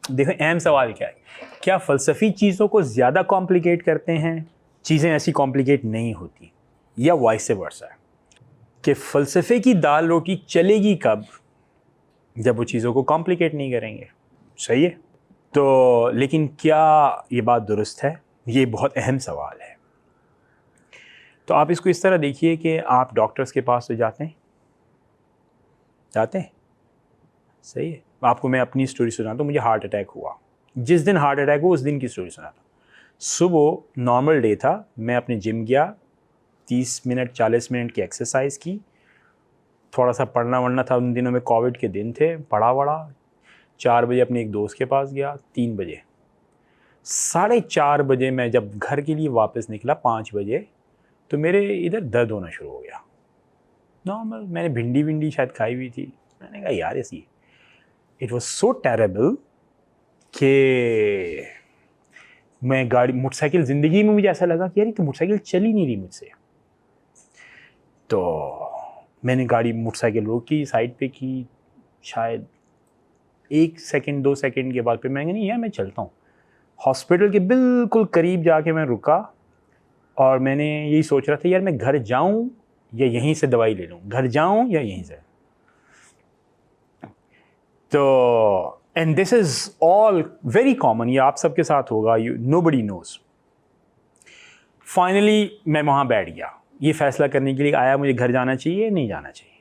देखो अहम सवाल क्या है, क्या फ़लसफ़ी चीज़ों को ज़्यादा कॉम्प्लिकेट करते हैं? चीज़ें ऐसी कॉम्प्लिकेट नहीं होती, या वाइस वर्सा है कि फ़लसफ़े की दाल रोटी चलेगी कब? जब वो चीज़ों को कॉम्प्लिकेट नहीं करेंगे। सही है। तो लेकिन क्या ये बात दुरुस्त है? ये बहुत अहम सवाल है। तो आप इसको इस तरह देखिए कि आप डॉक्टर्स के पास तो जाते हैं, सही है। आपको मैं अपनी स्टोरी सुनाता हूँ। मुझे हार्ट अटैक हुआ, जिस दिन हार्ट अटैक हुआ उस दिन की स्टोरी सुनाता हूँ। सुबह नॉर्मल डे था, मैं अपने जिम गया, 30 मिनट 40 मिनट की एक्सरसाइज की, थोड़ा सा पढ़ना वढ़ना था, उन दिनों में कोविड के दिन थे, पढ़ा वढ़ा। 4 बजे अपने एक दोस्त के पास गया, 3 बजे, 4:30 बजे मैं जब घर के लिए वापस निकला 5 बजे, तो मेरे इधर दर्द होना शुरू हो गया। नॉर्मल, मैंने भिंडी विंडी शायद खाई हुई थी। मैंने कहा यार ऐसी, इट वॉज सो टेरेबल कि मैं गाड़ी मोटरसाइकिल, ज़िंदगी में मुझे ऐसा लगा कि यार ये तो मोटरसाइकिल चल ही नहीं रही मुझसे। तो मैंने गाड़ी मोटरसाइकिल रोकी, साइड पे की, शायद 1 सेकंड 2 सेकंड के बाद फिर मैंने कहा नहीं यार मैं चलता हूँ। हॉस्पिटल के बिल्कुल करीब जाके मैं रुका, और मैंने यही सोच रहा था यार मैं घर जाऊँ या यहीं से दवाई ले लूँ, घर जाऊँ या यहीं से। तो and this is all very common, ये आप सबके साथ होगा, यू नोबडी नोज़। फाइनली मैं वहाँ बैठ गया, ये फैसला करने के लिए आया मुझे घर जाना चाहिए नहीं जाना चाहिए।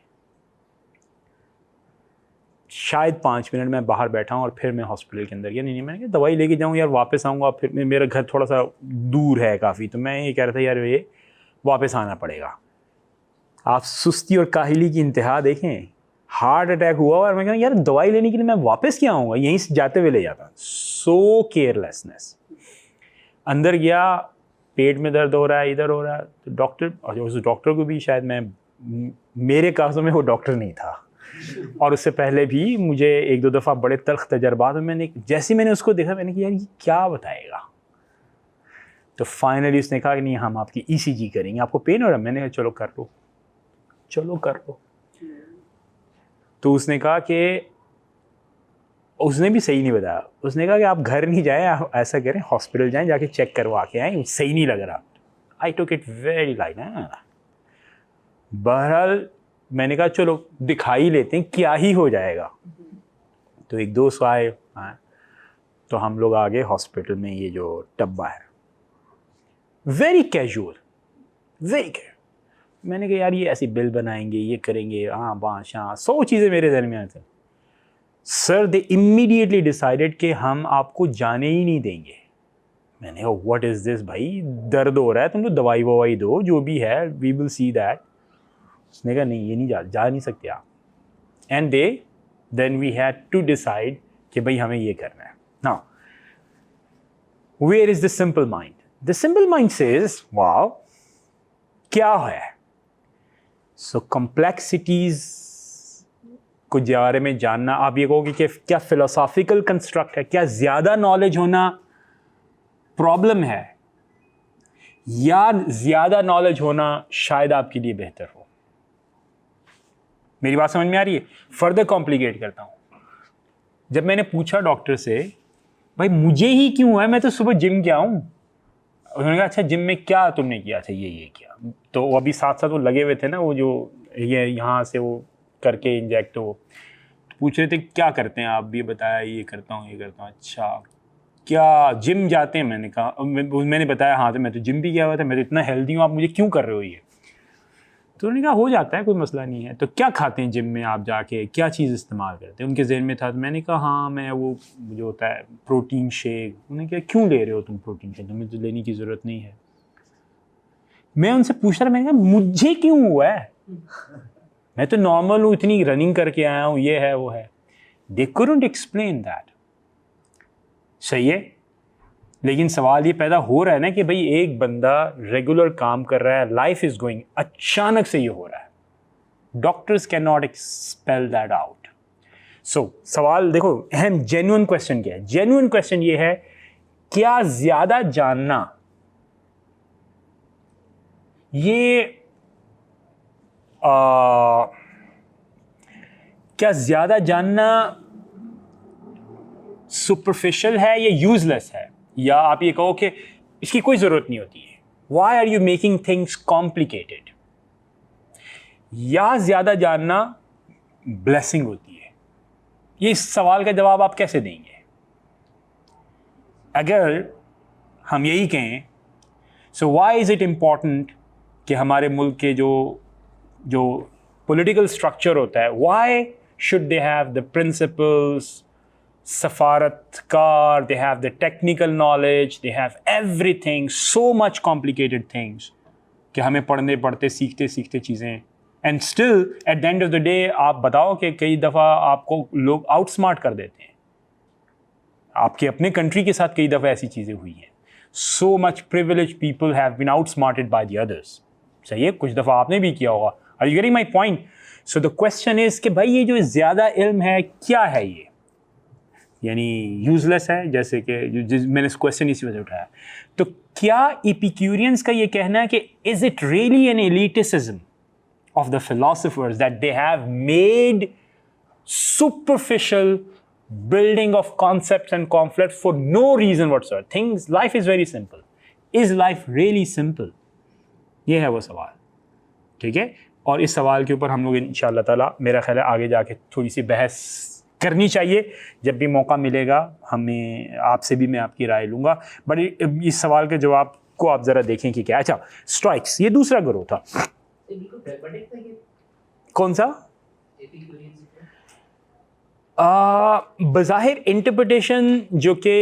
शायद 5 मिनट मैं बाहर बैठा हूँ और फिर मैं हॉस्पिटल के अंदर गया। नहीं मैंने कहा दवाई लेके जाऊँ यार, वापस आऊँगा, फिर मेरा घर थोड़ा सा दूर है काफ़ी, तो मैं ये कह रहा था यार ये वापस आना पड़ेगा। आप सुस्ती और काहिली की इंतहा देखें, हार्ट अटैक हुआ और मैं कह यार दवाई लेने के लिए मैं वापस क्या आऊँगा, यहीं से जाते हुए ले जाता। सो केयरलेसनेस। अंदर गया, पेट में दर्द हो रहा है, इधर हो रहा है, तो डॉक्टर, और उस डॉक्टर को भी शायद मेरे काजों में वो डॉक्टर नहीं था, और उससे पहले भी मुझे 1-2 दफ़ा बड़े तल्ख तजर्बात में मैंने उसको देखा, मैंने कहा यार ये क्या बताएगा। तो फाइनली उसने कहा कि नहीं हम आपकी ECG करेंगे, आपको पेन हो रहा है? मैंने कहा चलो कर लो, चलो कर लो। तो उसने कहा कि, उसने भी सही नहीं बताया, उसने कहा कि आप घर नहीं जाएं, आप ऐसा करें हॉस्पिटल जाएं, जाके चेक करवा के आएँ, सही नहीं लग रहा। आई टुक इट वेरी लाइट। बहरहाल मैंने कहा चलो दिखा ही लेते हैं, क्या ही हो जाएगा। तो एक दोस्त आए, तो हम लोग आ गए हॉस्पिटल में, ये जो डब्बा है, वेरी कैजुअल, वेरी कैजुअल। मैंने कहा यार ये ऐसी बिल बनाएंगे, ये करेंगे, हाँ बाँश हाँ 100 चीज़ें मेरे जहन में आती। सर दे इमीडिएटली डिसाइडेड कि हम आपको जाने ही नहीं देंगे। मैंने कहा व्हाट इज़ दिस भाई, दर्द हो रहा है, तुम तो दवाई ववाई दो, जो भी है वी विल सी दैट। उसने कहा नहीं ये नहीं जा नहीं सकते आप। And then we had to decide कि भाई हमें ये करना है। Now where is the simple mind? The simple mind says wow क्या है। सो कॉम्प्लेक्सिटीज को बारे में जानना, आप ये कहोगे कि क्या फिलोसॉफिकल कंस्ट्रक्ट है, क्या ज्यादा नॉलेज होना प्रॉब्लम है, या ज्यादा नॉलेज होना शायद आपके लिए बेहतर हो? मेरी बात समझ में आ रही है? फर्दर कॉम्प्लिकेट करता हूं। जब मैंने पूछा डॉक्टर से भाई मुझे ही क्यों है, मैं तो सुबह जिम गया हूं। उन्होंने कहा अच्छा जिम में क्या तुमने किया? अच्छा ये किया। तो अभी साथ साथ वो लगे हुए थे ना, वो जो ये यहाँ से वो करके इंजेक्ट हो, तो पूछ रहे थे क्या करते हैं आप भी? बताया ये करता हूँ ये करता हूँ। अच्छा क्या जिम जाते हैं? मैंने कहा, मैंने बताया हाँ, तो मैं तो जिम भी गया हुआ था, मैं तो इतना हेल्दी हूँ, आप मुझे क्यों कर रहे हो ये? तो उन्होंने कहा हो जाता है, कोई मसला नहीं है। तो क्या खाते हैं जिम में आप जाके, क्या चीज़ इस्तेमाल करते हैं? उनके जहन में था। तो मैंने कहा हाँ मैं वो जो होता है प्रोटीन शेक। उन्होंने कहा क्यों ले रहे हो तुम प्रोटीन शेक, तुम्हें तो लेने की ज़रूरत नहीं है। मैं उनसे पूछ रहा, मैंने कहा मुझे क्यों हुआ है, मैं तो नॉर्मल हूँ, इतनी रनिंग करके आया हूँ, ये है वो है। They couldn't explain that. सही है, लेकिन सवाल ये पैदा हो रहा है ना कि भाई एक बंदा रेगुलर काम कर रहा है, लाइफ इज गोइंग, अचानक से ये हो रहा है। Doctors can not expel that out. So सवाल देखो, अहम जेन्युइन क्वेश्चन क्या है? जेन्युइन क्वेश्चन ये है, क्या ज्यादा जानना ये क्या ज्यादा जानना सुपरफिशियल है या यूजलेस है, या आप ये कहो कि इसकी कोई ज़रूरत नहीं होती है। Why are you making things complicated? या ज़्यादा जानना ब्लेसिंग होती है? ये इस सवाल का जवाब आप कैसे देंगे? अगर हम यही कहें, so why is it important कि हमारे मुल्क के जो पॉलिटिकल स्ट्रक्चर होता है, why should they have the principles, सफारतकार, they have the technical knowledge, they have everything, so much complicated things कि हमें पढ़ते सीखते चीज़ें, and still at the end of the day आप बताओ कि कई दफ़ा आपको लोग आउटस्मार्ट कर देते हैं। आपके अपने कंट्री के साथ कई दफ़ा ऐसी चीज़ें हुई हैं। so much privileged people have been outsmarted by the others। सही है, कुछ दफ़ा आपने भी किया होगा। Are you getting my point? So the question is कि भाई ये जो ज़्यादा इल्म है क्या है, ये यानी यूजलेस है, जैसे कि मैंने इस क्वेश्चन इसी वजह उठाया। तो क्या एपिक्यूरियंस का ये कहना है कि is it really an elitism of the philosophers that they have made superficial building of concepts and conflicts for no reason whatsoever? Things, life is very simple. Is life really simple? ये है वो सवाल, ठीक है। और इस सवाल के ऊपर हम लोग इंशाअल्लाह ताला, मेरा ख्याल है आगे जाके थोड़ी सी बहस करनी चाहिए। जब भी मौका मिलेगा हमें, आपसे भी मैं आपकी राय लूँगा। बट इस सवाल के जवाब को आप ज़रा देखें कि क्या। अच्छा, स्ट्राइक्स, ये दूसरा ग्रोह था। कौन सा? बज़ाहिर इंटरप्रिटेशन जो कि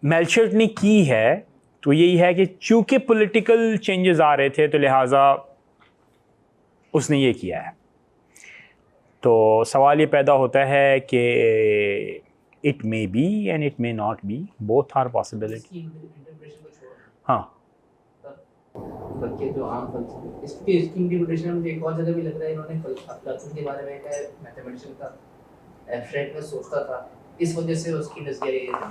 मेल्चर्ट ने की है तो यही है कि चूँकि पॉलिटिकल चेंजेस आ रहे थे तो लिहाजा उसने ये किया है। तो सवाल ये पैदा होता है कि it may be and it may not be, both are possibility. हाँ, जो आम फलसफे इसकी इंटरप्रिटेशन में एक और जगह भी लग रहा है, इन्होंने प्लाटून के बारे में एक मैथमेटिशियन का एब्स्ट्रैक्ट में सोचता था, इस वजह से उसकी नज़रिया ये है।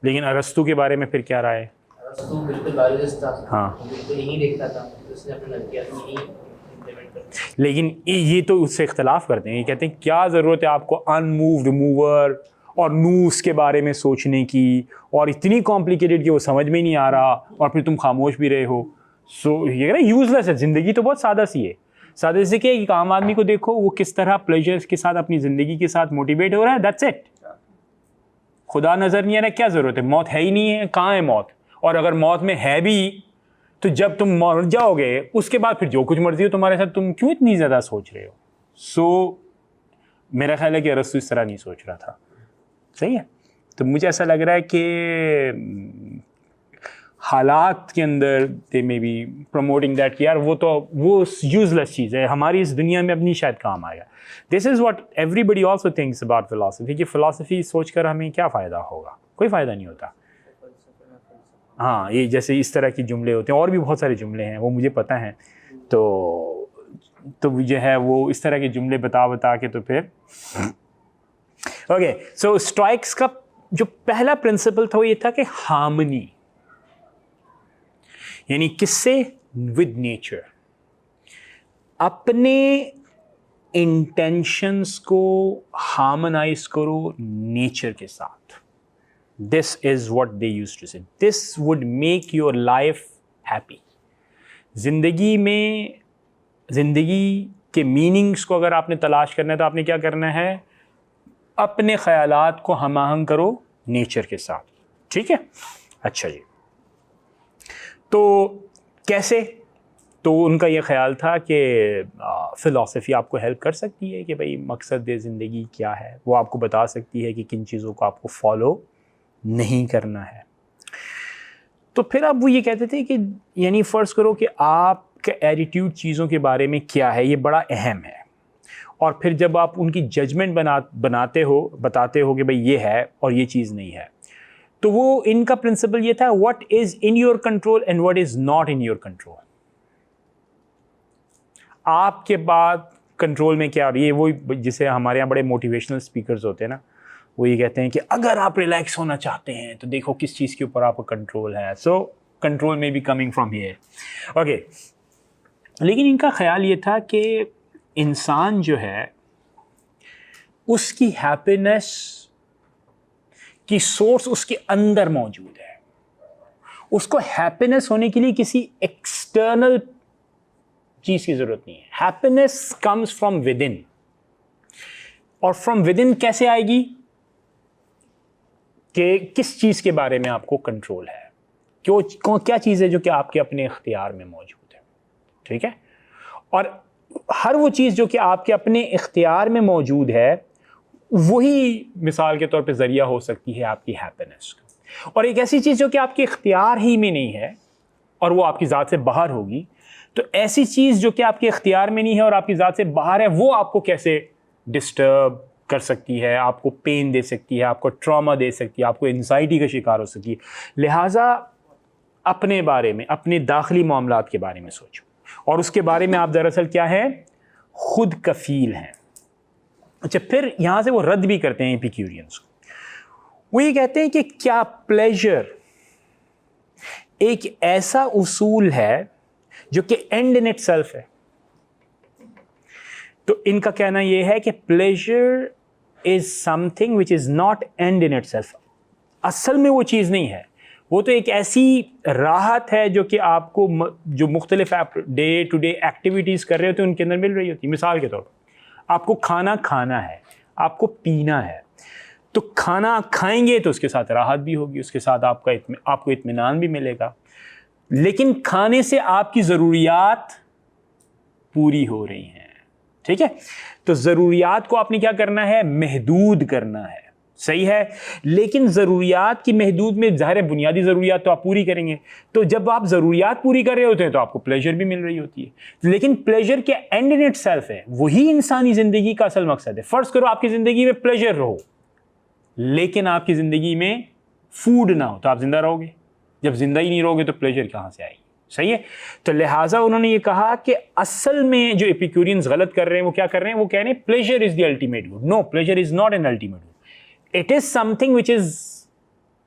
लेकिन अरस्तू के बारे में फिर क्या राय है? अरस्तू बिल्कुल बायोलॉजिस्ट था, हाँ, बिल्कुल यही देखता था, तो उसने अपना नज़रिया यही इंप्लीमेंट कर दिया। लेकिन ये तो उससे इख्तलाफ करते हैं, ये कहते हैं क्या ज़रूरत है आपको अनमूव्ड मूवर और नूस के बारे में सोचने की, और इतनी कॉम्प्लिकेटेड कि वो समझ में नहीं आ रहा और फिर तुम खामोश भी रहे हो। सो ये ना यूजलेस है, ज़िंदगी तो बहुत सादा सी है। सादे से क्या, एक आम आदमी को देखो वो किस तरह प्लेजर्स के साथ अपनी ज़िंदगी के साथ मोटिवेट हो रहा है, दैट्स इट। खुदा नज़र नहीं आ रहा, क्या ज़रूरत है? मौत है ही नहीं है, कहाँ है मौत? और अगर मौत में है भी तो जब तुम मर जाओगे उसके बाद फिर जो कुछ मर्जी हो तुम्हारे साथ, तुम क्यों इतनी ज़्यादा सोच रहे हो? सो मेरा ख्याल है कि अरस्तू इस तरह नहीं सोच रहा था, सही है। तो मुझे ऐसा लग रहा है कि हालात के अंदर दे मे बी प्रमोटिंग दैट कि यार वो यूजलेस चीज़ है, हमारी इस दुनिया में अपनी शायद काम आएगा। This is what everybody also thinks about philosophy, कि फ़िलासफ़ी सोच कर हमें क्या फ़ायदा होगा, कोई फ़ायदा नहीं होता। हाँ, ये जैसे इस तरह के जुमले होते हैं, और भी बहुत सारे जुमले हैं वो मुझे पता हैं। तो जो है वो इस तरह के जुमले बता के तो फिर ओके। सो स्ट्राइक्स का जो पहला प्रिंसिपल था वो ये था कि हार्मनी, यानी किससे? With nature. अपने इंटेंशंस को हार्मोनाइज करो नेचर के साथ। This is what they used to say, this would make your life happy. जिंदगी के मीनिंग्स को अगर आपने तलाश करना है तो आपने क्या करना है? अपने ख्यालात को हम-आहंग करो नेचर के साथ, ठीक है। अच्छा जी, तो कैसे? तो उनका ये ख्याल था कि फ़िलासफ़ी आपको हेल्प कर सकती है कि भाई मकसद ज़िंदगी क्या है, वो आपको बता सकती है कि किन चीज़ों को आपको फॉलो नहीं करना है। तो फिर अब वो ये कहते थे कि यानी फ़र्ज़ करो कि आपका एटीट्यूड चीज़ों के बारे में क्या है, ये बड़ा अहम है। और फिर जब आप उनकी जजमेंट बताते हो कि भाई ये है और ये चीज़ नहीं है, तो वो इनका प्रिंसिपल ये था, what is in your control and what is not in your control. आपके बाद कंट्रोल में क्या, और ये वो जिसे हमारे यहाँ बड़े मोटिवेशनल स्पीकर्स होते हैं ना, वो ये कहते हैं कि अगर आप रिलैक्स होना चाहते हैं तो देखो किस चीज़ के ऊपर आपका कंट्रोल है। सो कंट्रोल में be coming from here, okay. लेकिन इनका ख्याल ये था कि इंसान जो है उसकी हैप्पीनेस कि सोर्स उसके अंदर मौजूद है। उसको हैप्पीनेस होने के लिए किसी एक्सटर्नल चीज की जरूरत नहीं है। Happiness comes from with in. और फ्रॉम विद इन कैसे आएगी? कि किस चीज के बारे में आपको कंट्रोल है, क्या चीज है जो कि आपके अपने इख्तियार में मौजूद है। ठीक है, और हर वो चीज जो कि आपके अपने इख्तियार में मौजूद है, वही मिसाल के तौर पे जरिया हो सकती है आपकी हैप्पीनेस का। और एक ऐसी चीज जो कि आपके इख्तियार ही में नहीं है और वो आपकी ज़ात से बाहर होगी, तो ऐसी चीज जो कि आपके इख्तियार में नहीं है और आपकी ज़ात से बाहर है, वो आपको कैसे डिस्टर्ब कर सकती है, आपको पेन दे सकती है, आपको ट्रॉमा दे सकती है, आपको एंजाइटी का शिकार हो सकती है। लिहाजा अपने बारे में, अपने दाखिली मामलात के बारे में सोचो, और उसके बारे में आप दरअसल क्या है, खुद कफील हैं। अच्छा, फिर यहां से वो रद्द भी करते हैं एपिक्यूरियंस को। वो ये कहते हैं कि क्या प्लेजर एक ऐसा उसूल है जो कि एंड इन इटसेल्फ है? तो इनका कहना यह है कि pleasure is something which is not and in itself. असल में वो चीज़ नहीं है, वो तो एक ऐसी राहत है जो कि आपको जो मुख्तलिफ डे टू डे एक्टिविटीज़ कर रहे होते हैं उनके अंदर मिल रही होती है। मिसाल के तौर पर आपको खाना खाना है, आपको पीना है, तो खाना खाएंगे तो उसके साथ राहत भी होगी, उसके साथ आपको इत्मीनान भी मिलेगा, लेकिन खाने से आपकी ज़रूरियात पूरी हो रही हैं। ठीक है, तो ज़रूरियात को आपने क्या करना है, महदूद करना है। सही है, लेकिन ज़रूरियात की महदूद में ज़ाहिर है बुनियादी ज़रूरियात तो आप पूरी करेंगे। तो जब आप ज़रूरियात पूरी कर रहे होते हैं तो आपको प्लेजर भी मिल रही होती है, लेकिन प्लेजर के एंड इन इटसेल्फ है, वही इंसानी ज़िंदगी का असल मकसद है। फ़र्ज़ करो आपकी ज़िंदगी में प्लेजर रहो, लेकिन आपकी ज़िंदगी में फूड ना हो, तो आप जिंदा रहोगे? जब जिंदा ही नहीं रहोगे तो प्लेजर कहाँ से आएगी? सही है, तो लिहाजा उन्होंने ये कहा कि असल में जो एपिक्यूरियंस गलत कर रहे हैं वो क्या कर रहे हैं, वो कह रहे हैं pleasure is the ultimate good. No, pleasure is not an ultimate good, it is something which is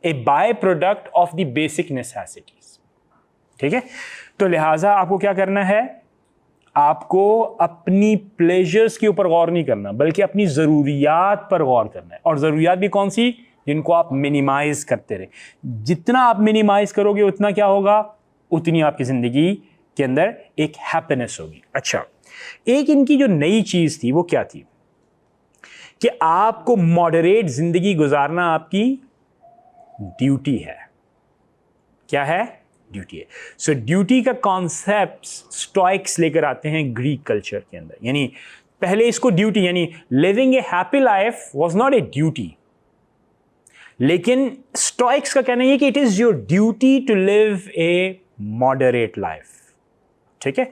a byproduct of the basic necessities. ठीक है, तो लिहाजा आपको क्या करना है, आपको अपनी प्लेजर्स के ऊपर गौर नहीं करना, बल्कि अपनी ज़रूरियात पर गौर करना है। और ज़रूरियात भी कौन सी, जिनको आप मिनिमाइज करते रहे। जितना आप मिनिमाइज करोगे उतना क्या होगा, उतनी आपकी ज़िंदगी के अंदर एक हैप्पीनेस होगी। अच्छा, एक इनकी जो नई चीज़ थी वो क्या थी कि आपको मॉडरेट ज़िंदगी गुजारना आपकी ड्यूटी है। क्या है, ड्यूटी है। सो ड्यूटी का कॉन्सेप्ट स्टोइक्स लेकर आते हैं ग्रीक कल्चर के अंदर। यानी पहले इसको ड्यूटी, यानी living a happy life was not a duty, लेकिन स्टोइक्स का कहना है कि it is your duty to live a moderate life. ठीक है,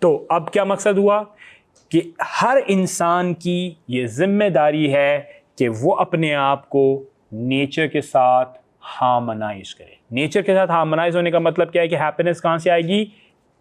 तो अब क्या मकसद हुआ कि हर इंसान की ये जिम्मेदारी है कि वो अपने आप को नेचर के साथ हार्मोनाइज करे। नेचर के साथ हार्मोनाइज होने का मतलब क्या है कि हैप्पीनेस कहाँ से आएगी,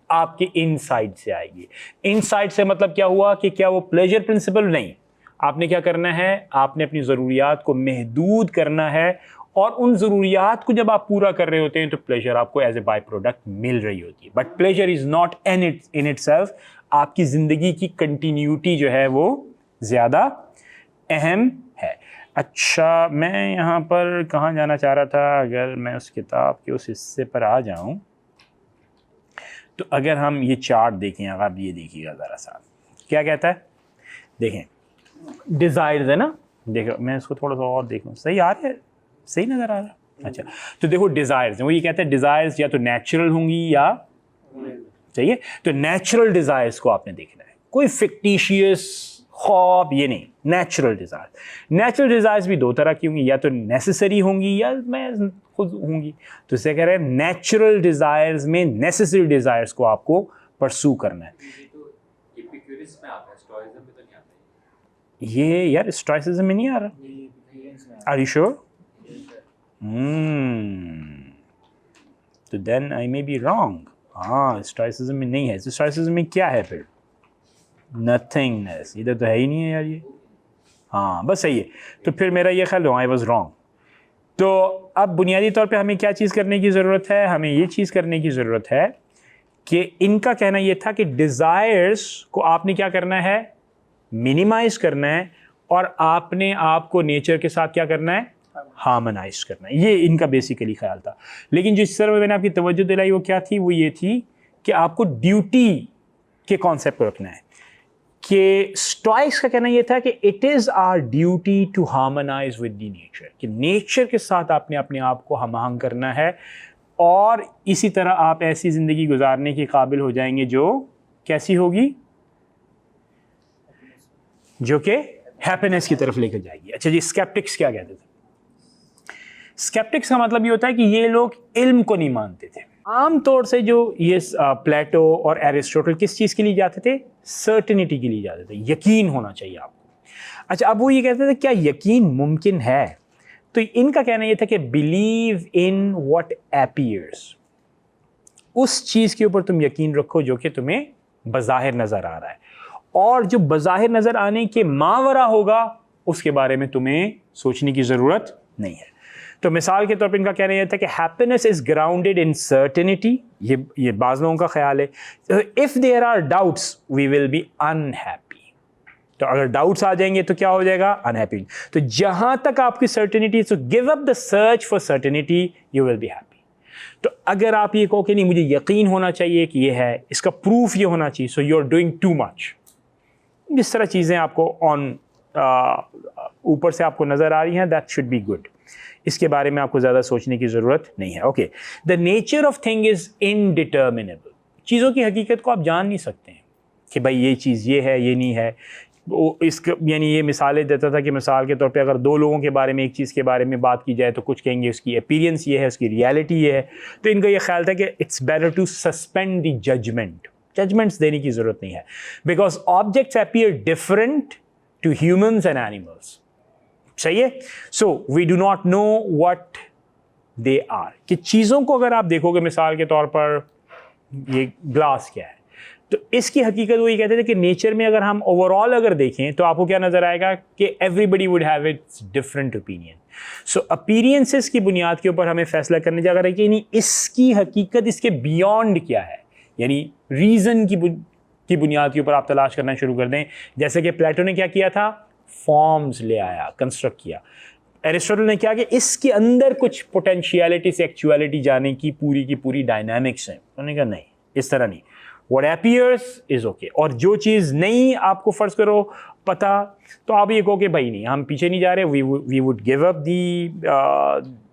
आपके इनसाइड से आएगी। इनसाइड से मतलब क्या हुआ कि क्या वो प्लेजर प्रिंसिपल नहीं, आपने क्या करना है, आपने अपनी ज़रूरियात को महदूद करना है, और उन ज़रूरियात को जब आप पूरा कर रहे होते हैं तो प्लेजर आपको एज ए बाय प्रोडक्ट मिल रही होती है। But pleasure is not in itself, आपकी ज़िंदगी की कंटिन्यूटी जो है वो ज़्यादा अहम है। अच्छा, मैं यहाँ पर कहाँ जाना चाह रहा था, अगर मैं उस किताब के उस हिस्से पर आ जाऊँ तो अगर हम ये चार्ट देखें, अगर आप ये देखिएगा ज़रा सा, क्या कहता है, देखें डिज़ायर्स है ना, देखो मैं इसको थोड़ा सा और देखूँ, सही आ रहा है, सही नज़र आ रहा है। अच्छा, तो देखो डिज़ायर्स, वो ये कहते हैं डिज़ायर्स या तो नेचुरल होंगी या चाहिए, तो नेचुरल डिज़ायर्स को आपने देखना है, कोई फिक्टिशियस ख्वाब ये नहीं, नेचुरल डिज़ायर्स। नेचुरल डिज़ायर्स भी दो तरह की होंगी, या तो नेसेसरी होंगी या मैं खुद होंगी। तो इसे कह रहे हैं नेचुरल डिज़ायर्स में नेसेसरी डिज़ायर्स को आपको परसू करना है। ये यार स्टोइसिज्म में नहीं आ रहा, आर यू श्योर? तो then I may be wrong. हाँ, स्टोइसिज्म में नहीं है। स्टोइसिज्म में क्या है फिर, नथिंगनेस, इधर तो है ही नहीं है यार ये। हाँ बस सही है, तो फिर मेरा ये ख्याल आई वाज रॉन्ग। तो अब बुनियादी तौर पे हमें क्या चीज़ करने की ज़रूरत है, हमें ये चीज़ करने की ज़रूरत है कि इनका कहना ये था कि डिज़ायर्स को आपने क्या करना है, मिनिमाइज़ करना है, और आपने आपको नेचर के साथ क्या करना है, हार्मोनाइज करना, ये इनका बेसिकली ख्याल था। लेकिन जिस तरह मैंने आपकी तवज्जो दिलाई वो क्या थी, वो ये थी कि आपको ड्यूटी के कॉन्सेप्ट को रखना है। कि स्टोइक्स का कहना यह था कि it is our duty to harmonize with the nature, कि नेचर के साथ आपने अपने आप को हमआहंग करना है, और इसी तरह आप ऐसी ज़िंदगी गुजारने के काबिल हो जाएंगे जो कैसी होगी, जो कि हैप्पीनेस की तरफ लेकर जाएगी। अच्छा जी, स्केप्टिक्स क्या कहते थे? स्केप्टिक्स का मतलब ये होता है कि ये लोग इल्म को नहीं मानते थे। आम तौर से जो ये प्लेटो और एरिस्टोटल किस चीज़ के लिए जाते थे? सर्टेनिटी के लिए जाते थे, यकीन होना चाहिए आपको। अच्छा, अब वो ये कहते थे क्या यकीन मुमकिन है? तो इनका कहना ये था कि बिलीव इन व्हाट अपीयर्स, उस चीज़ के ऊपर तुम यकीन रखो जो कि तुम्हें बज़ाहिर नज़र आ रहा है, और जो बज़ाहिर नज़र आने के मावरा होगा उसके बारे में तुम्हें सोचने की ज़रूरत नहीं है। तो मिसाल के तौर पर इनका कहना यह था कि happiness is grounded in certainty, ये बाज़ लोगों का ख्याल है। If there are doubts we will be unhappy, तो अगर डाउट्स आ जाएंगे तो क्या हो जाएगा? अनहैप्पी। तो जहाँ तक आपकी certainty, so give up the search for certainty, you will be happy. तो अगर आप ये कहो कि नहीं मुझे यकीन होना चाहिए कि ये है, इसका प्रूफ ये होना चाहिए, so you are doing too much, जिस तरह चीज़ें आपको ऊपर से आपको नज़र आ रही हैं, दैट शुड बी गुड। इसके बारे में आपको ज़्यादा सोचने की ज़रूरत नहीं है। Okay, the nature of thing is indeterminable, चीज़ों की हकीकत को आप जान नहीं सकते हैं कि भाई ये चीज़ ये है, ये नहीं है। यानी ये मिसालें देता था कि मिसाल के तौर पे अगर दो लोगों के बारे में एक चीज़ के बारे में बात की जाए तो कुछ कहेंगे उसकी अपीयरेंस ये है, उसकी रियलिटी ये है। तो इनका ये ख्याल था कि it's better to suspend the judgment, judgments देने की ज़रूरत नहीं है, because objects appear different to humans and animals. सही है? So we do not know what they are, कि चीज़ों को अगर आप देखोगे, मिसाल के तौर पर ये ग्लास क्या है, तो इसकी हकीकत वो ये कहते थे कि नेचर में अगर हम ओवरऑल अगर देखें तो आपको क्या नज़र आएगा कि everybody would have it's different opinion. So appearances की बुनियाद के ऊपर हमें फैसला करने जा रहा है कि नहीं इसकी हकीकत, इसके बियॉन्ड क्या है, यानी रीज़न की बुनियाद के ऊपर आप तलाश करना शुरू कर दें। जैसे कि प्लेटो ने क्या किया था? फॉर्म्स ले आया, कंस्ट्रक्ट किया। एरिस्टोटल ने क्या कि इसके अंदर कुछ पोटेंशियलिटी से एक्चुअलिटी जाने की पूरी डायनामिक्स है। उन्होंने कहा नहीं, इस तरह नहीं, व्हाट अपीयर्स इज ओके। और जो चीज़ नहीं आपको फ़र्ज़ करो पता, तो आप ये कहो कि भाई नहीं, हम पीछे नहीं जा रहे, we would give up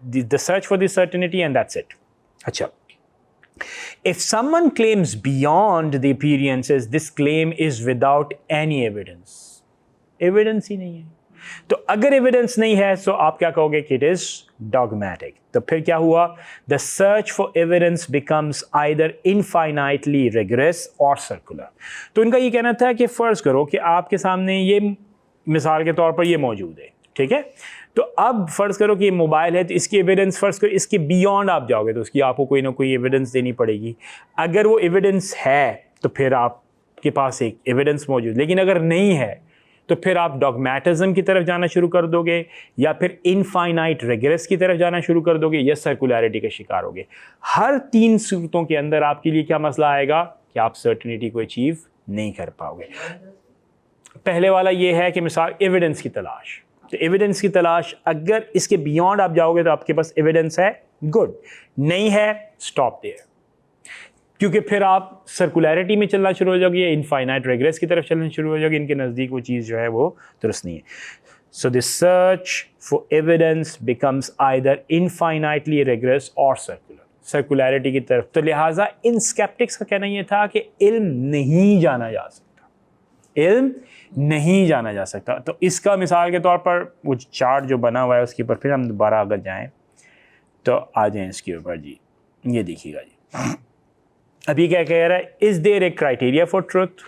the search for the certainty and that's it. अच्छा, if someone claims beyond the appearances, this claim is without any evidence, evidence ही नहीं है। तो अगर एविडेंस नहीं है तो आप क्या कहोगे कि इट इज डॉगमेटिक। तो फिर क्या हुआ? The search for evidence becomes either infinitely regress और सर्कुलर। तो इनका ये कहना था कि फ़र्ज करो कि आपके सामने ये मिसाल के तौर पर ये मौजूद है, ठीक है? तो अब फ़र्ज़ करो कि ये मोबाइल है, तो इसकी एविडेंस फ़र्ज़ करो इसके बियॉन्ड आप जाओगे तो उसकी आपको कोई ना कोई एविडेंस देनी पड़ेगी। अगर वो एविडेंस है तो फिर आपके पास एक एविडेंस मौजूद, लेकिन अगर नहीं है तो फिर आप डॉगमेटिज्म की तरफ जाना शुरू कर दोगे, या फिर इनफाइनाइट रिग्रेस की तरफ जाना शुरू कर दोगे, या सर्कुलैरिटी का शिकार होगे। हर तीन सूरतों के अंदर आपके लिए क्या मसला आएगा कि आप सर्टेनिटी को अचीव नहीं कर पाओगे। पहले वाला ये है कि मिसाल एविडेंस की तलाश, तो एविडेंस की तलाश, अगर इसके बियॉन्ड आप जाओगे तो आपके पास एविडेंस है, गुड, नहीं है, स्टॉप देयर, क्योंकि फिर आप सर्कुलैरिटी में चलना शुरू हो जाओगे, इनफाइनाइट रिग्रेस की तरफ चलना शुरू हो जाओगे। इनके नज़दीक वो चीज़ जो है वो दुरुस्त नहीं है। So this search for evidence becomes either infinitely regress और सर्कुलैरिटी की तरफ। तो लिहाजा इन स्केप्टिक्स का कहना ये था कि इल्म नहीं जाना जा सकता, इल्म नहीं जाना जा सकता। तो इसका मिसाल के तौर पर वो चार्ट जो बना हुआ है उसके ऊपर फिर हम दोबारा अगर जाएँ तो आ जाएँ इसके ऊपर जी, ये देखिएगा जी। अभी क्या कह रहा है? Is there a criteria for truth?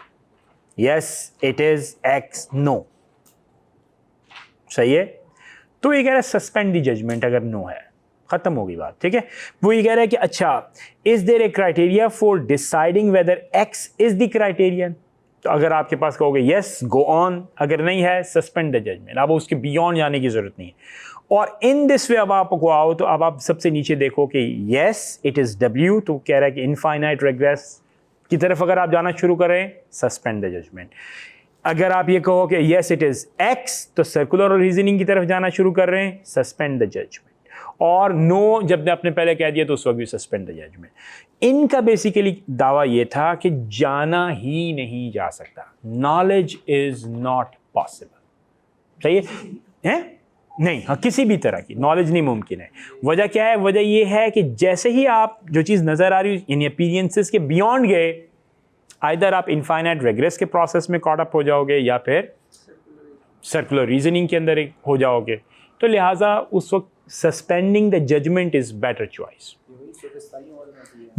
Yes it is, x no. सही है? तो ये कह रहा है सस्पेंड द जजमेंट, अगर नो है खत्म होगी बात, ठीक है? वो ये कह रहा है कि अच्छा, is there a criteria for deciding whether x is the criterion? तो अगर आपके पास कहोगे यस गो ऑन, अगर नहीं है सस्पेंड द जजमेंट, अब उसके बियॉन्ड जाने की जरूरत नहीं है। और इन दिस वे अब आपको आओ तो अब आप सबसे नीचे देखो कि येस इट इज़ डब्ल्यू, तो कह रहा है कि इनफाइनाइट रिग्रेस की तरफ अगर आप जाना शुरू करें, सस्पेंड द जजमेंट। अगर आप ये कहो कि यस इट इज एक्स, तो सर्कुलर रीजनिंग की तरफ जाना शुरू कर रहे हैं, सस्पेंड द जजमेंट। और नो जब आपने पहले कह दिया तो उस वक्त भी सस्पेंड द जजमेंट। इनका बेसिकली दावा ये था कि जाना ही नहीं जा सकता, नॉलेज इज नॉट पॉसिबल। सही है? नहीं, हाँ, किसी भी तरह की नॉलेज नहीं मुमकिन है। वजह क्या है? वजह ये है कि जैसे ही आप जो चीज़ नज़र आ रही है इन अपीरियंसेस के बियॉन्ड गए, आइदर आप इनफाइनाइट रेग्रेस के प्रोसेस में कॉट अप हो जाओगे या फिर सर्कुलर रीजनिंग के अंदर हो जाओगे। तो लिहाजा उस वक्त suspending the judgment is better choice.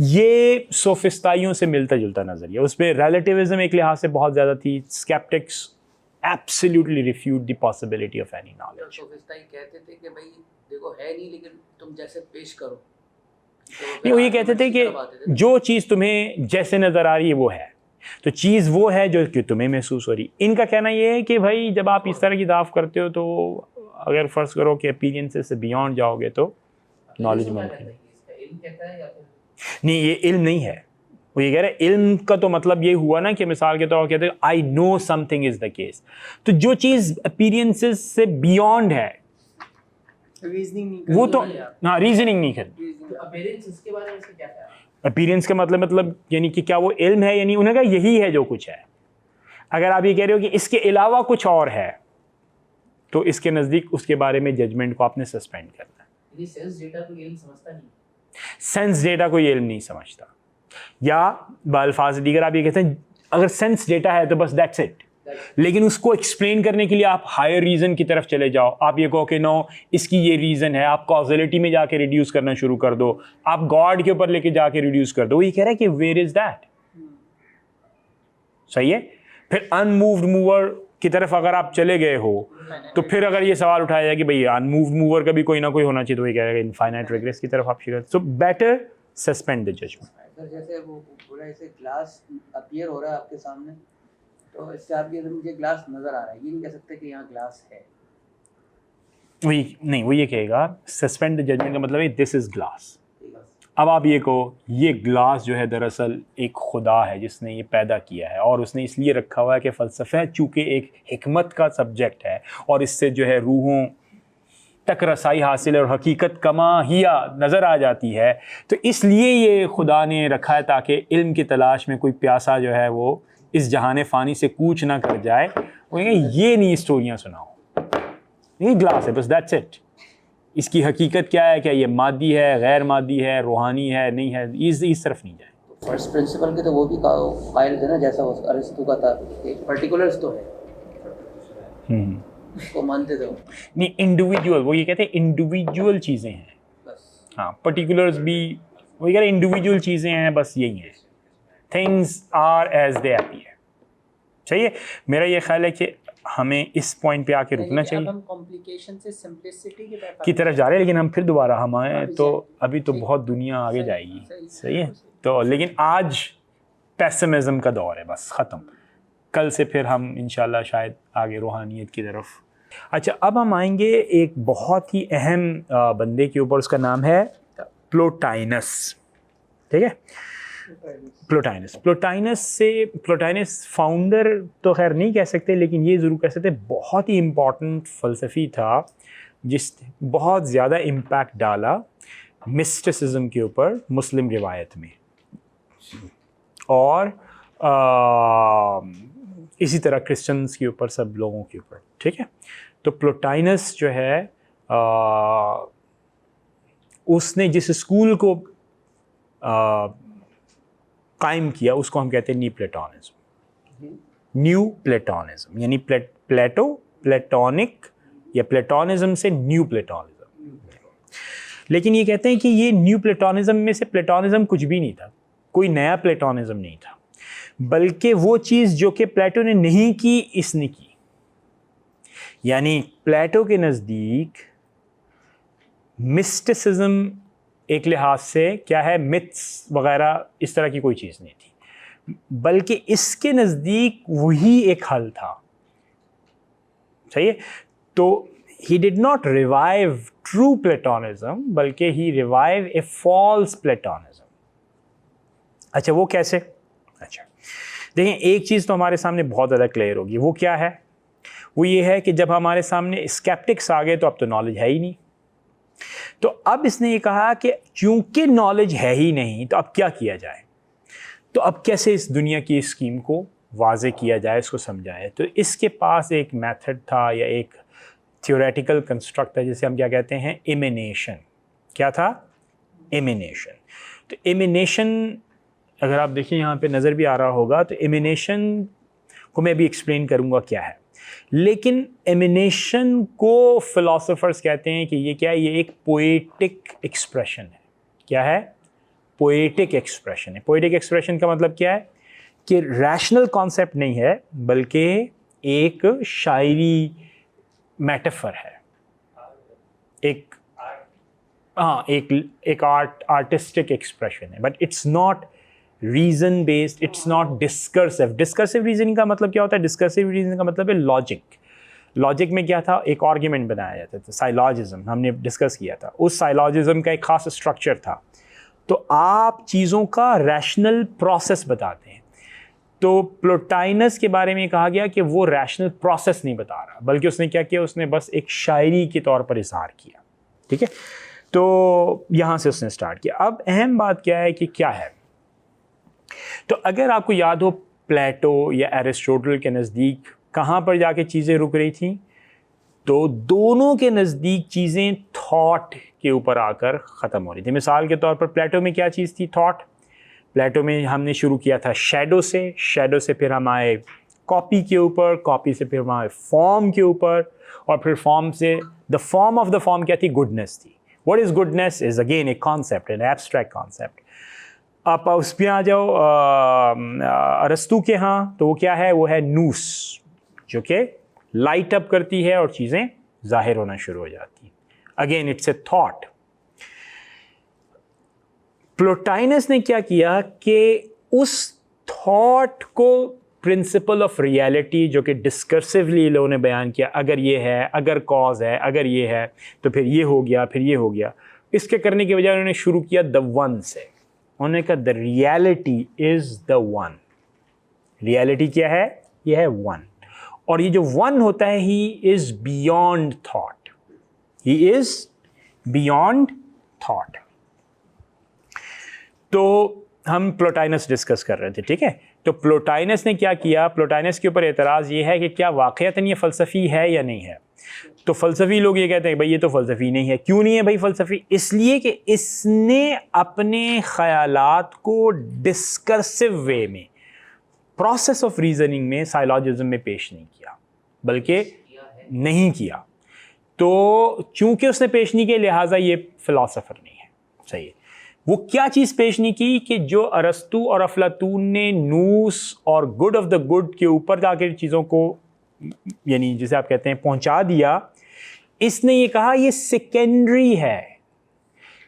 ये सोफिस्ताइयों से मिलता जुलता नजरिया, उसमें रिलेटिविज्म एक लिहाज से बहुत ज़्यादा थी। Sceptics absolutely refute the possibility of any knowledge. सोफिस्टाई कहते थे कि भाई देखो है नहीं, लेकिन तुम जैसे पेश करो। नहीं, वो ये कहते थे कि जो चीज़ तुम्हें जैसे नज़र आ रही है वो है, तो चीज़ वो है जो कि तुम्हें महसूस हो रही। इनका कहना ये है कि भाई जब आप इस तरह की दाव करते हो तो अगर फ़र्ज़ करो कि अपीरियंसेस से बियॉन्ड जाओगे तो नॉलेज मुमकिन है। नहीं, ये इल्म नहीं है। वो ये कह रहे हैं इल्म का तो मतलब ये हुआ ना कि मिसाल के तौर पर कहते हैं I know something is the case. तो जो चीज़ अपीरियंसेस से बियॉन्ड है रीजनिंग नहीं वो तो हाँ रीजनिंग नहीं करती। तो अपीयरेंस के बारे में इसका क्या ख्याल है? अपीयरेंस का मतलब यानी कि क्या वो इल्म है, यानी उन्होंने कहा यही है जो कुछ है। अगर आप ये कह रहे हो कि इसके अलावा कुछ और है तो इसके नज़दीक उसके बारे में जजमेंट को आपने सस्पेंड करना है। यानी सेंस डेटा को इल्म समझता नहीं, सेंस डेटा को ये इल्म नहीं समझता, या बाल्फाज दीगर आप ये कहते हैं अगर सेंस डेटा है तो बस दैट्स इट। लेकिन उसको एक्सप्लेन करने के लिए आप हायर रीज़न की तरफ चले जाओ। आप ये कहो कि नो इसकी ये रीज़न है, आप कॉजलिटी में जाके रिड्यूस करना शुरू कर दो, आप गॉड के ऊपर लेके जाके रिड्यूस कर दो। वो ये कह रहा है कि वेयर इज दैट। सही है। फिर अनमूव्ड मूवर की तरफ अगर आप चले गए हो तो फिर अगर ये सवाल उठाया जाए कि भाई अनमूव्ड मूवर का भी कोई ना कोई होना चाहिए, तो ये कहेगा इनफाइनाइट रेग्रेस की तरफ आप शिकार। So better suspend the judgment. Sir जैसे वो पूरा ऐसे ग्लास अपीयर हो रहा है आपके सामने, तो इससे आपके अंदर मुझे ग्लास नजर आ रहा है, ये नहीं कह सकते कि यहाँ ग्लास है। वही नहीं, वो ये कहेगा सस्पेंड द जजमेंट का मतलब है दिस इज ग्लास। अब आप ये कहो ये ग्लास जो है दरअसल एक खुदा है जिसने ये पैदा किया है, और उसने इसलिए रखा हुआ है कि फ़लसफ़ा चूँकि एक हिकमत का सब्जेक्ट है और इससे जो है रूहों तक रसाई हासिल और हकीकत कमा हिया नज़र आ जाती है, तो इसलिए ये खुदा ने रखा है ताकि इल्म की तलाश में कोई प्यासा जो है वो इस जहान फ़ानी से कूच ना कर जाए। वो ये नहीं स्टोरियाँ सुनाओ, ये ग्लास है बस, दैट्स इट। इसकी हकीकत क्या है, क्या ये मादी है, गैर मादी है, रूहानी है, नहीं है, इस तरफ नहीं जाए। तो फर्स्ट प्रिंसिपल के तो वो भी कायल थे ना, जैसा अरिस्टो का था, पर्टिकुलर्स तो है, उसको मानते थे वो। नहीं, इंडिविजुअल, वो ये कहते हैं इंडिविजुअल चीज़ें हैं बस। हाँ, पर्टिकुलर्स भी वो कह रहे हैं इंडिविजुअल चीज़ें हैं, बस यही है। Things are as they appear. चाहिए मेरा ये ख्याल है कि हमें इस पॉइंट पे आके रुकना चाहिए। हम कॉम्प्लिकेशन से सिंपलिसिटी की तरफ जा रहे हैं, लेकिन हम फिर दोबारा हम आए तो अभी तो बहुत दुनिया आगे जाएगी। सही है। तो लेकिन आज पेसिमिज्म का दौर है, बस ख़त्म। कल से फिर हम इंशाल्लाह शायद आगे रूहानियत की तरफ। अच्छा, अब हम आएंगे एक बहुत ही अहम बंदे के ऊपर, उसका नाम है प्लोटाइनस। ठीक है, प्लोटाइनस फाउंडर तो खैर नहीं कह सकते, लेकिन ये ज़रूर कह सकते बहुत ही इम्पॉर्टेंट फ़लसफ़ी था जिस बहुत ज़्यादा इम्पैक्ट डाला मिस्टिसिज्म के ऊपर मुस्लिम रिवायत में, और इसी तरह क्रिश्चियंस के ऊपर, सब लोगों के ऊपर। ठीक है, तो प्लोटाइनस जो है उसने जिस स्कूल को कायम किया उसको हम कहते हैं न्यू प्लेटोनिज्म, यानी प्लेटोनिक या प्लेटोनिज्म से न्यू प्लेटोनिज्म। लेकिन ये कहते हैं कि ये न्यू प्लेटोनिज्म में से प्लेटोनिज्म कुछ भी नहीं था, कोई नया प्लेटोनिज्म नहीं था, बल्कि वो चीज़ जो कि प्लेटो ने नहीं की इसने की। यानी प्लेटो के नज़दीक मिस्टिसिज्म एक लिहाज से क्या है, मिथ्स वगैरह इस तरह की कोई चीज़ नहीं थी, बल्कि इसके नज़दीक वही एक हल था। सही है। तो he did not revive true Platonism, बल्कि ही रिवाइव ए फॉल्स प्लेटोनिज्म। अच्छा, वो कैसे? अच्छा, देखें, एक चीज़ तो हमारे सामने बहुत ज़्यादा क्लियर होगी, वो क्या है? वो ये है कि जब हमारे सामने स्केप्टिक्स आ गए तो अब तो नॉलेज है ही नहीं। तो अब इसने ये कहा कि चूंकि नॉलेज है ही नहीं तो अब क्या किया जाए, तो अब कैसे इस दुनिया की स्कीम को वाज़े किया जाए, इसको समझाए। तो इसके पास एक मेथड था या एक थियोरेटिकल कंस्ट्रक्ट है जिसे हम क्या कहते हैं, इमिनेशन। क्या था? इमिनेशन। तो इमिनेशन अगर आप देखिए यहाँ पे नज़र भी आ रहा होगा, तो इमिनेशन को मैं भी एक्सप्लेन करूँगा क्या है, लेकिन इमिनेशन को फिलोसोफर्स कहते हैं कि ये क्या है, ये एक पोएटिक एक्सप्रेशन है। क्या है? पोएटिक एक्सप्रेशन है। पोएटिक एक्सप्रेशन का मतलब क्या है कि रैशनल कॉन्सेप्ट नहीं है, बल्कि एक शायरी मेटाफर है, एक एक आर्टिस्टिक एक्सप्रेशन है, but it's not reason based, it's not discursive. Discursive reasoning का मतलब क्या होता है? डिस्कर्सिव रीजनिंग का मतलब है लॉजिक। लॉजिक में क्या था? एक आर्ग्यूमेंट बनाया जाता था, साइलॉजिज्म हमने डिस्कस किया था। उस साइलॉजिज्म का एक खास स्ट्रक्चर था। तो आप चीज़ों का रैशनल प्रोसेस बताते हैं। तो प्लोटाइनस के बारे में कहा गया कि वो रैशनल प्रोसेस नहीं बता रहा, बल्कि उसने क्या किया, उसने बस एक शायरी के तौर पर इजहार किया। ठीक है, तो यहाँ से उसने स्टार्ट किया। अब अहम बात क्या है कि क्या है, तो अगर आपको याद हो प्लेटो या एरिस्टोटल के नज़दीक कहाँ पर जाके चीज़ें रुक रही थी, तो दोनों के नज़दीक चीज़ें थॉट के ऊपर आकर ख़त्म हो रही थी। मिसाल के तौर पर प्लेटो में क्या चीज़ थी? थॉट। प्लेटो में हमने शुरू किया था शैडो से फिर हम आए कॉपी के ऊपर, कॉपी से फिर हम आए फॉर्म के ऊपर, और फिर फॉर्म से the form of the form क्या थी? गुडनेस थी। What is goodness? Is again a concept, an abstract concept. आप उस पर आ जाओ अरस्तू के यहाँ, तो वो क्या है? वो है नूस, जो कि लाइट अप करती है और चीज़ें जाहिर होना शुरू हो जाती हैं। Again it's a thought. Plotinus ने क्या किया कि उस थॉट को प्रिंसिपल ऑफ रियलिटी, जो कि डिस्कर्सिवली लोगों ने बयान किया, अगर ये है, अगर कॉज है, अगर ये है तो फिर ये हो गया, फिर ये हो गया, इसके करने के बजाय उन्होंने शुरू किया द वन से। उन्होंने कहा the reality is the one. Reality क्या है? ये है वन। और ये जो वन होता है, he is beyond thought, he is beyond thought. तो हम प्लोटाइनस डिस्कस कर रहे थे, ठीक है। तो प्लोटाइनस ने क्या किया, प्लोटाइनस के ऊपर एतराज़ ये है कि क्या वाक़यतन ये फ़लसफ़ी है या नहीं है। तो फ़लसफ़ी लोग ये कहते हैं भाई ये तो फ़लसफ़ी नहीं है। क्यों नहीं है भाई फ़लसफ़ी? इसलिए कि इसने अपने ख़यालात को डिस्कर्सिव वे में, प्रोसेस ऑफ रीजनिंग में, साइलॉजिज्म में पेश नहीं किया, बल्कि नहीं किया। तो चूंकि उसने पेश नहीं किया, लिहाजा ये फ़िलासफ़र नहीं है। सही है। वो क्या चीज़ पेश नहीं की कि जो अरस्तू और अफलातून ने नूस और गुड ऑफ द गुड के ऊपर जाकर चीज़ों को, यानी जिसे आप कहते हैं पहुंचा दिया, इसने ये कहा ये सेकेंडरी है,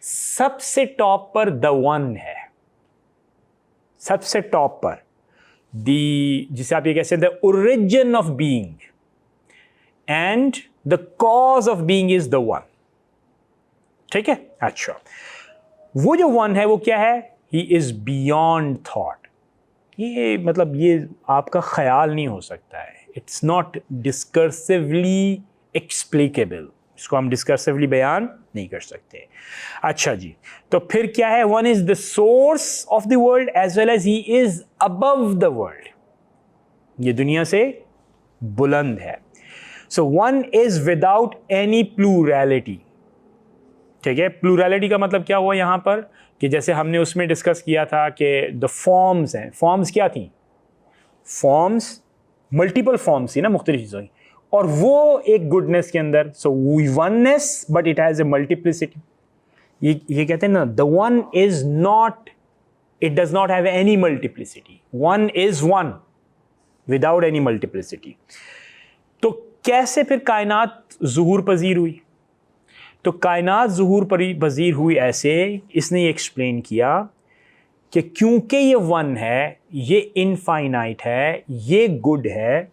सबसे टॉप पर द वन है, सबसे टॉप पर दी, जिसे आप ये कहते हैं the origin of being and the cause of being is the one. ठीक है। अच्छा, वो जो वन है वो क्या है? He is beyond thought. ये मतलब ये आपका ख्याल नहीं हो सकता है, इट्स नॉट डिस्कर्सिवली एक्सप्लिकेबल, इसको हम डिस्कर्सिवली बयान नहीं कर सकते। अच्छा जी, तो फिर क्या है? One is the source of the world as well as he is above the world, ये दुनिया से बुलंद है। So one is without any plurality. ठीक है। प्लूरैलिटी का मतलब क्या हुआ यहाँ पर कि जैसे हमने उसमें डिस्कस किया था कि द फॉर्म्स हैं, फॉर्म्स क्या थी? फॉर्म्स मल्टीपल फॉर्म्स थी ना, मुख्तलिफ चीज़ों की, और वो एक गुडनेस के अंदर, so oneness but it has a multiplicity. ये कहते हैं ना, the one is not, it does not have any multiplicity, one is one without any multiplicity. तो कैसे फिर कायनात ज़ुहूर पजीर हुई? तो कायनात ज़ुहूर पजीर हुई ऐसे, इसने ये एक्सप्लेन किया कि क्योंकि ये वन है, ये इनफाइनाइट है, ये गुड है,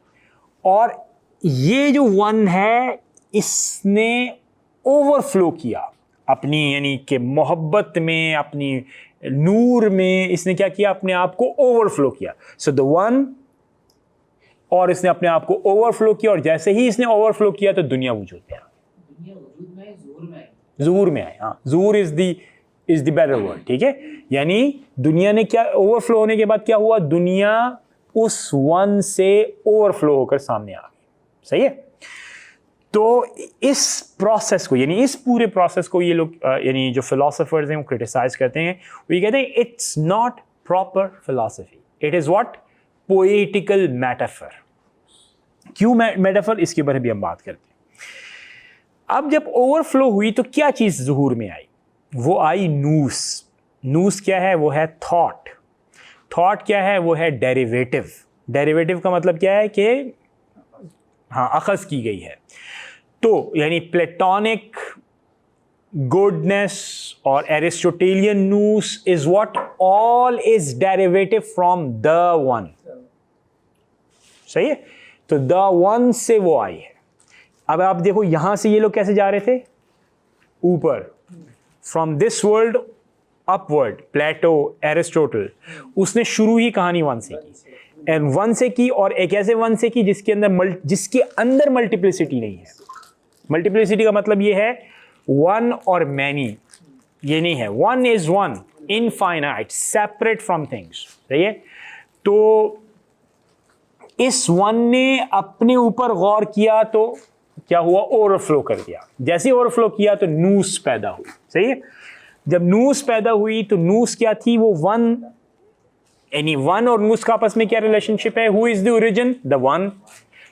और ये जो वन है इसने ओवरफ्लो किया अपनी, यानी कि मोहब्बत में, अपनी नूर में इसने क्या किया, अपने आप को ओवरफ्लो किया। सो द वन, और इसने अपने आप को ओवरफ्लो किया, और जैसे ही इसने ओवरफ्लो किया तो दुनिया वजूद में आ, दुनिया वजूद में ज़हूर में आई। ज़हूर में आए। हाँ, ज़हूर इज द बेटर वर्ड, ठीक है। यानी दुनिया ने क्या, ओवरफ्लो होने के बाद क्या हुआ, दुनिया उस वन से ओवरफ्लो होकर सामने आ गई। सही है। तो इस प्रोसेस को, यानी इस पूरे प्रोसेस को ये लोग यानी जो फिलोसोफर्स हैं वो क्रिटिसाइज करते हैं। वो ये कहते हैं it's not proper philosophy, it is what, poetical metaphor. क्यों मेटाफर, इसके बारे में भी हम बात करते हैं। अब जब ओवरफ्लो हुई तो क्या चीज ज़हूर में आई, वो आई नूस। नूस क्या है, वो है थॉट। थॉट क्या है, वो है डेरिवेटिव। डेरिवेटिव का मतलब क्या है कि हाँ, अखज़ की गई है। तो यानी प्लेटोनिक गुडनेस और Aristotelian nous is what, all is derivative from the one. सही है। तो द वन से वो आई है। अब आप देखो यहां से ये लोग कैसे जा रहे थे, ऊपर, from this world upward. Plato, Aristotle, उसने शुरू ही कहानी वन से की, एंड वन से की, और एक ऐसे वन से की जिसके अंदर मल्टीप्लिसिटी नहीं है। मल्टीप्लिसिटी का मतलब ये है वन और मैनी, ये नहीं है। One is one, infinite, separate from things. सही है। तो इस वन ने अपने ऊपर गौर किया तो क्या हुआ, ओवरफ्लो कर दिया। जैसे ओवरफ्लो किया तो नूस पैदा हुई। सही है। जब नूस पैदा हुई तो नूस क्या थी, वो वन, यानी वन और नूस का आपस में क्या रिलेशनशिप है, who is the origin, the one.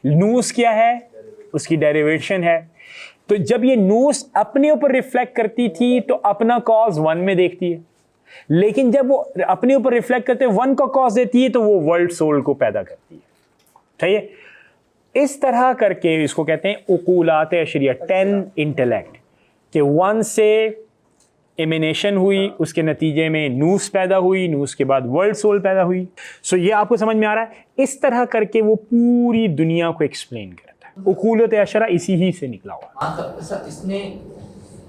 Nous क्या है, उसकी डेरिवेशन है। तो जब ये नूस अपने ऊपर रिफ्लेक्ट करती थी तो अपना कॉज वन में देखती है, लेकिन जब वो अपने ऊपर रिफ्लेक्ट करते वन का कॉज देती है तो वो वर्ल्ड सोल को पैदा करती है। सही है। इस तरह करके इसको कहते हैं उकूलात अशरिया, 10 इंटेलेक्ट, कि वन से एमिनेशन हुई, उसके नतीजे में नूस पैदा हुई, नूस के बाद वर्ल्ड सोल पैदा हुई। सो ये आपको समझ में आ रहा है। इस तरह करके वो पूरी दुनिया को एक्सप्लेन करता है। उकूलत अशरा इसी ही से निकला हुआ। हाँ, तब सर इसने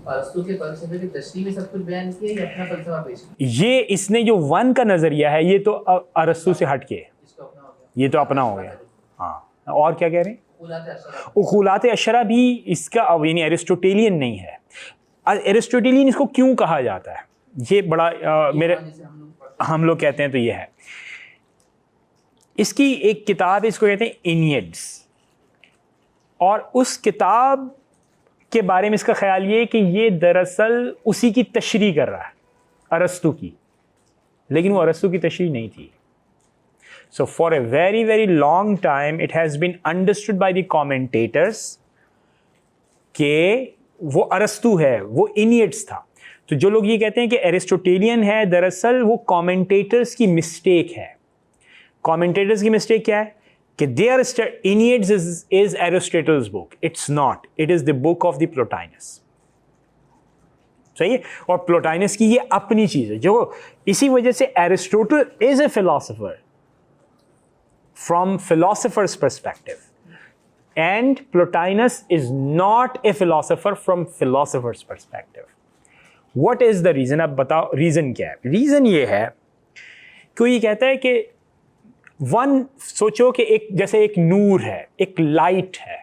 अरस्तू के फलसफे की तशरीह में सब कुछ बयान किया या अपना फलसफा पेश किया? ये इसने जो वन का नजरिया है ये तो अरस्तू से हट के है, इसका अपना हो गया। ये तो अपना हो गया। हाँ, और क्या कह रहे हैं, उकूलात अशरा। उकूलात अशरा भी इसका यानी एरिस्टोटेलियन नहीं है। एरिस्टोटेलियन इसको क्यों कहा जाता है, ये बड़ा मेरे जैसे हम लोग कहते हैं तो ये है। इसकी एक किताब है, इसको कहते हैं इनियड्स, और उस किताब के बारे में इसका ख्याल ये कि ये दरअसल उसी की तशरीह कर रहा है, अरस्तू की, लेकिन वो अरस्तू की तशरीह नहीं थी। So for a very very long time it has been understood by the commentators के वो अरस्तू है, वो इनियड्स था। तो जो लोग ये कहते हैं कि एरिस्टोटेलियन है, दरअसल वो कमेंटेटर्स की मिस्टेक है। कमेंटेटर्स की मिस्टेक क्या है कि there Enneads is Aristotle's book, it's not, it is the book of the Plotinus. सही है। और प्लोटाइनस की ये अपनी चीज है, जो इसी वजह से Aristotle is a philosopher from philosophers perspective, and Plotinus is not a philosopher from philosopher's perspective. What is the reason? अब बताओ रीजन क्या है। रीजन ये है कि ये कहता है कि वन, सोचो कि एक जैसे एक नूर है, एक लाइट है।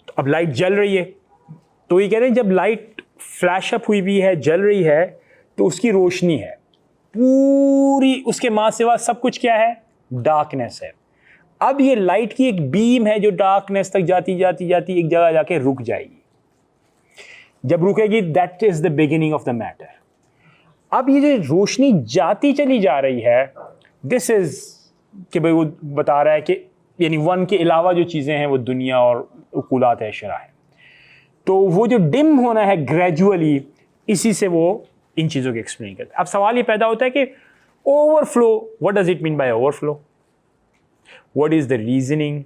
तो अब लाइट जल रही है, तो ये कह रहे हैं जब लाइट फ्लैश अप हुई भी है, जल रही है, तो उसकी रोशनी है पूरी, उसके माँ सिवा सब कुछ क्या है, डार्कनेस है। अब ये लाइट की एक बीम है जो डार्कनेस तक जाती जाती जाती एक जगह जाके रुक जाएगी। जब रुकेगी that is the beginning of the matter. अब ये जो रोशनी जाती चली जा रही है, दिस इज कि भाई वो बता रहा है कि यानी वन के अलावा जो चीज़ें हैं वो दुनिया और उकूलात अशरा है। तो वो जो डिम होना है ग्रेजुअली, इसी से वो इन चीज़ों को एक्सप्लेन करता है। अब सवाल ये पैदा होता है कि overflow, what does it mean by overflow? What is the reasoning?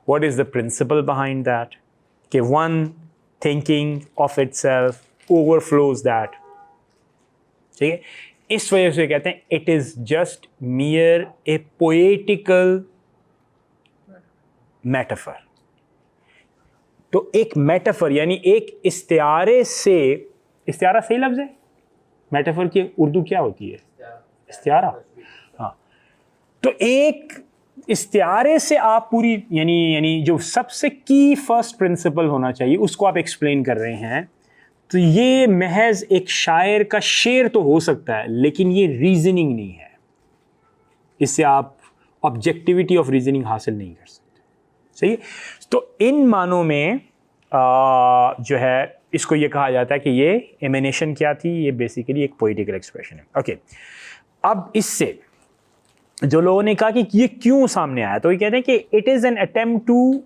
What is the principle behind that? कि one thinking of itself overflows that. ठीक है। इस वजह से कहते हैं it is just mere a poetical metaphor. तो एक मेटाफर यानी एक इस्तियारे से, इस्तियारा सही लफ्ज है, मेटाफर की उर्दू क्या होती है? इस्तियारा। हाँ, तो एक इस्तियारे से आप पूरी यानी जो सबसे की फर्स्ट प्रिंसिपल होना चाहिए उसको आप एक्सप्लेन कर रहे हैं, तो ये महज एक शायर का शेर तो हो सकता है, लेकिन ये रीजनिंग नहीं है। इससे आप ऑब्जेक्टिविटी ऑफ रीजनिंग हासिल नहीं कर सकते। सही है? तो इन मानों में जो है इसको ये कहा जाता है कि ये एमिनेशन क्या थी, ये बेसिकली एक पोइटिकल एक्सप्रेशन है। ओके, अब इससे जो लोगों ने कहा कि ये क्यों सामने आया, तो ये कहते हैं कि it is an attempt to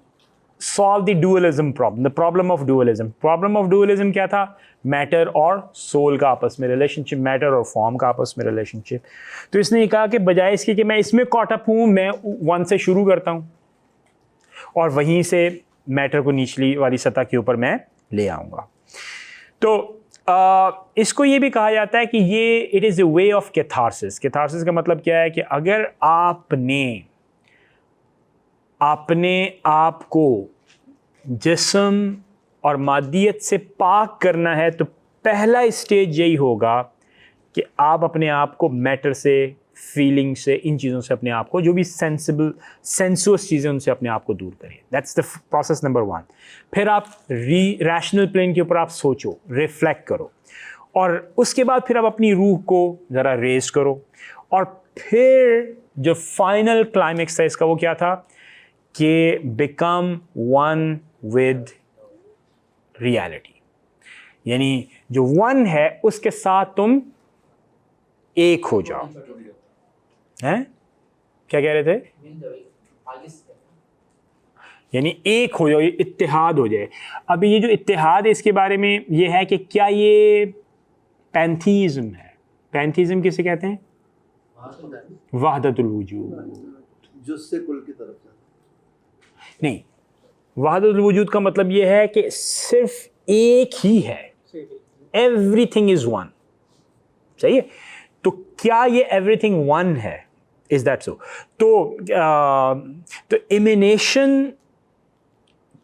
solve the dualism problem, the problem of dualism. Problem of dualism क्या था? मैटर और सोल का आपस में रिलेशनशिप, मैटर और फॉर्म का आपस में रिलेशनशिप। तो इसने ये कहा कि बजाय इसके कि मैं इसमें कॉट अप हूँ, मैं वन से शुरू करता हूँ और वहीं से मैटर को निचली वाली सतह के ऊपर मैं ले आऊँगा। तो इसको ये भी कहा जाता है कि ये it is A way of catharsis. Catharsis का मतलब क्या है कि अगर आपने आप को जिस्म और मादियत से पाक करना है, तो पहला स्टेज यही होगा कि आप अपने आप को मैटर से, फीलिंग से, इन चीज़ों से अपने आप को, जो भी सेंसुअस चीज़ें उनसे अपने आप को दूर करिए। That's the process number 1। फिर आप रैशनल प्लेन के ऊपर आप सोचो, रिफ्लेक्ट करो, और उसके बाद फिर आप अपनी रूह को ज़रा रेज करो, और फिर जो फाइनल क्लाइमेक्स था इसका वो क्या था कि बिकम वन विद रियलिटी, यानी जो वन है उसके साथ तुम एक हो जाओ। हैं? क्या कह रहे थे? यानी एक हो जाओ, ये इत्तेहाद हो जाए। अभी ये जो इत्तेहाद है इसके बारे में ये है कि क्या ये पैंथीज़म है? पैंथीज़म किसे कहते हैं? वहदतुल वजूद। जुज़ कुल की तरफ से नहीं, वहदतुल वजूद का मतलब ये है कि सिर्फ एक ही है, एवरीथिंग इज वन। सही है? तो क्या ये एवरीथिंग वन है? Is that so? तो इमिनेशन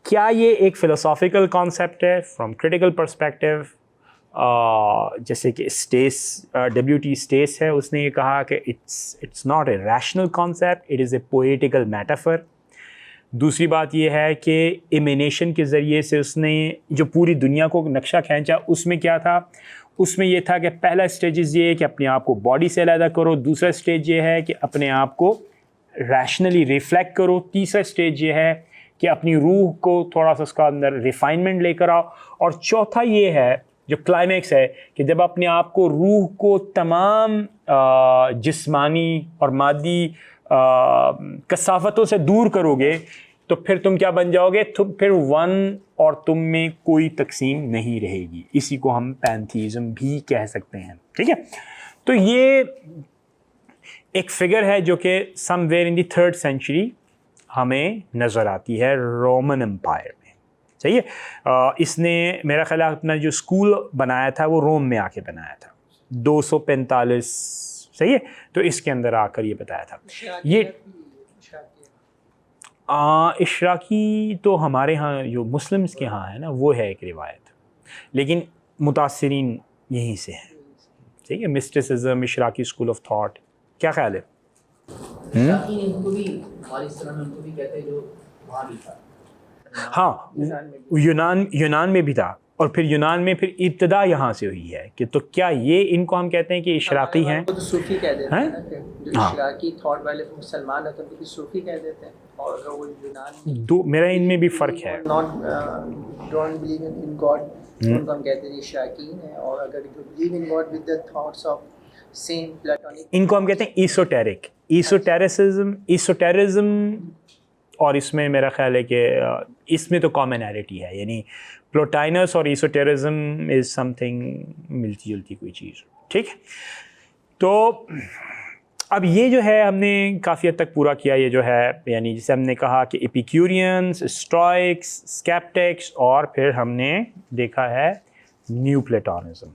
क्या ये एक फिलोसॉफिकल कॉन्सेप्ट है फ्रॉम क्रिटिकल पर्सपेक्टिव? जैसे कि W.T. स्टेस है, उसने ये कहा कि it's not a rational concept, it is a poetical metaphor. दूसरी बात ये है कि इमिनेशन के ज़रिए से उसने जो पूरी दुनिया को नक्शा खींचा, उसमें क्या था? उसमें ये था कि पहला स्टेज ये है कि अपने आप को बॉडी से अलग करो, दूसरा स्टेज ये है कि अपने आप को रैशनली रिफ्लेक्ट करो, तीसरा स्टेज ये है कि अपनी रूह को थोड़ा सा उसका अंदर रिफाइनमेंट लेकर आओ, और चौथा ये है जो क्लाइमेक्स है कि जब अपने आप को, रूह को तमाम जिस्मानी और मादी कसावतों से दूर करोगे, तो फिर तुम क्या बन जाओगे? तुम फिर वन और तुम में कोई तकसीम नहीं रहेगी। इसी को हम पैंथीज़म भी कह सकते हैं। ठीक है? तो ये एक फिगर है जो कि somewhere in the 3rd century हमें नज़र आती है रोमन एम्पायर में। सही है? इसने मेरा ख्याल अपना जो स्कूल बनाया था वो रोम में आके बनाया था 245। सही है? तो इसके अंदर आकर ये बताया था। ये इशराकी तो हमारे यहाँ जो मुस्लिम्स के यहाँ है ना, वो है एक रिवायत, लेकिन मुतासिरीन यहीं से हैं। ठीक है? मिस्टिसिज्म, इशराकी स्कूल ऑफ थॉट, क्या ख्याल है? इनको भी हमारी इस तरह में उनको भी कहते हैं जो वहाँ भी था। हाँ, यूनान में भी था, और फिर यूनान में फिर इब्तिदा यहाँ से हुई है कि तो क्या ये इनको हम कहते हैं कि इशराकी हैं? तो सूफी कह देते हैं ना, कि जो हाँ। इशराकी थॉट वाले मुसलमान होते हैं उनको सूफी कह देते हैं, और अगर वो यूनान दो, मेरा इनमें भी फ़र्क है। Not don't believe in God, उनको हम कहते हैं इशराकीन है, और अगर जो believe in God with the thoughts of same platonic, इनको हम कहते हैं ईसोटेरिक, ईसोटेरिज्म। और इसमें मेरा ख्याल है कि इसमें तो कॉमनैलिटी है, यानी प्लोटाइनस और ईसोटेरिज्म इज़ समथिंग मिलती जुलती कोई चीज़। ठीक है? तो अब ये जो है हमने काफ़ी हद तक पूरा किया। ये जो है यानी जिसे हमने कहा कि एपिक्यूरियंस, स्टोइक्स, स्केप्टिक्स, और फिर हमने देखा है न्यू प्लेटोनिज्म।